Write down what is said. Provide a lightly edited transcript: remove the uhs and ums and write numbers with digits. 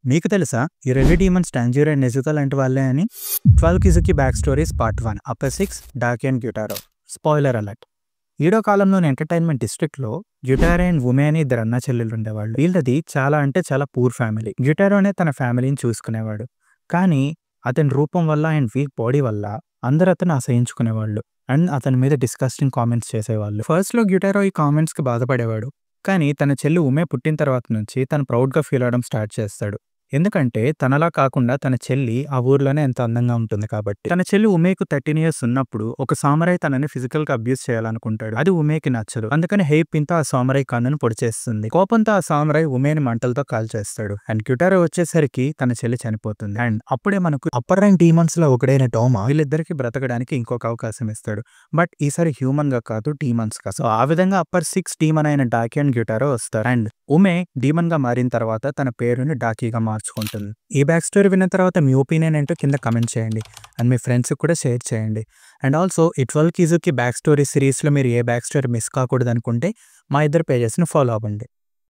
మీకు తెలుసా ఈ 2 డీమన్స్ టాంజిరో అండ్ నెజుకా లాంటి వాళ్ళే అని? 12 కిజుకి back stories part 1 upper 6 Daki and Gyutaro. Spoiler alert. Edo కాలంలోని ఎంటర్టైన్మెంట్ డిస్ట్రిక్ట్లో గ్యుటారో అండ్ ఉమే అని ఇద్దరు అన్నా చెల్లెలు ఉండేవాళ్ళు. వీళ్ళది చాలా పూర్ ఫ్యామిలీ. గ్యుటారోనే తన ఫ్యామిలీని చూసుకునేవాడు. కానీ అతని రూపం వల్ల అండ్ వీక్ బాడీ వల్ల అందరూ అతను అసహించుకునేవాళ్ళు అండ్ అతని మీద డిస్కస్టింగ్ కామెంట్స్ చేసేవాళ్ళు. ఫస్ట్లో గ్యుటారో ఈ కామెంట్స్కి బాధపడేవాడు. కానీ తన చెల్లి ఉమే పుట్టిన తర్వాత నుంచి తను ప్రౌడ్గా ఫీల్ అవడం స్టార్ట్ చేస్తాడు. ఎందుకంటే తనలా కాకుండా తన చెల్లి ఆ ఊర్లోనే ఎంత అందంగా ఉంటుంది కాబట్టి. తన చెల్లి ఉమేకు 13 years ఉన్నప్పుడు ఒక సామరాయ్ తనని ఫిజికల్ గా అబ్యూస్ చేయాలనుకుంటాడు. అది ఉమేకి నచ్చదు. అందుకని హెయిపిన్తో ఆ సామరాయ్ కన్నును పొడిచేస్తుంది. కోపంతో ఆ సామరాయ్ ఉమేని మంటలతో కాల్చేస్తాడు. అండ్ గ్యుటారో వచ్చేసరికి తన చెల్లి చనిపోతుంది. అండ్ అప్పుడే మనకు అప్పర్ ర్యాంక్ డీమన్స్ లో ఒకడైన టోమా వీళ్ళిద్దరికి బ్రతకడానికి ఇంకొక అవకాశం ఇస్తాడు. బట్ ఈసారి హ్యూమన్ గా కాదు, డీమన్స్ గా. సో ఆ విధంగా అప్పర్ 6 డీమన్ అయిన డాకి అండ్ గ్యుటారో వస్తారు. అండ్ ఉమే డీమన్ గా మారిన తర్వాత తన పేరుని డాకీగా మార్చుకుంటుంది. ఈ బ్యాక్ స్టోరీ విన్న తర్వాత మీ ఒపీనియన్ ఏంటో కింద కమెంట్ చేయండి అండ్ మీ ఫ్రెండ్స్కి కూడా షేర్ చేయండి. అండ్ ఆల్సో ఈ 12 కిజుకి బ్యాక్ స్టోరీ సిరీస్లో మీరు ఏ బ్యాక్ స్టోరీ మిస్ కాకూడదు అనుకుంటే మా ఇద్దరు పేజెస్ని ఫాలో అవ్వండి.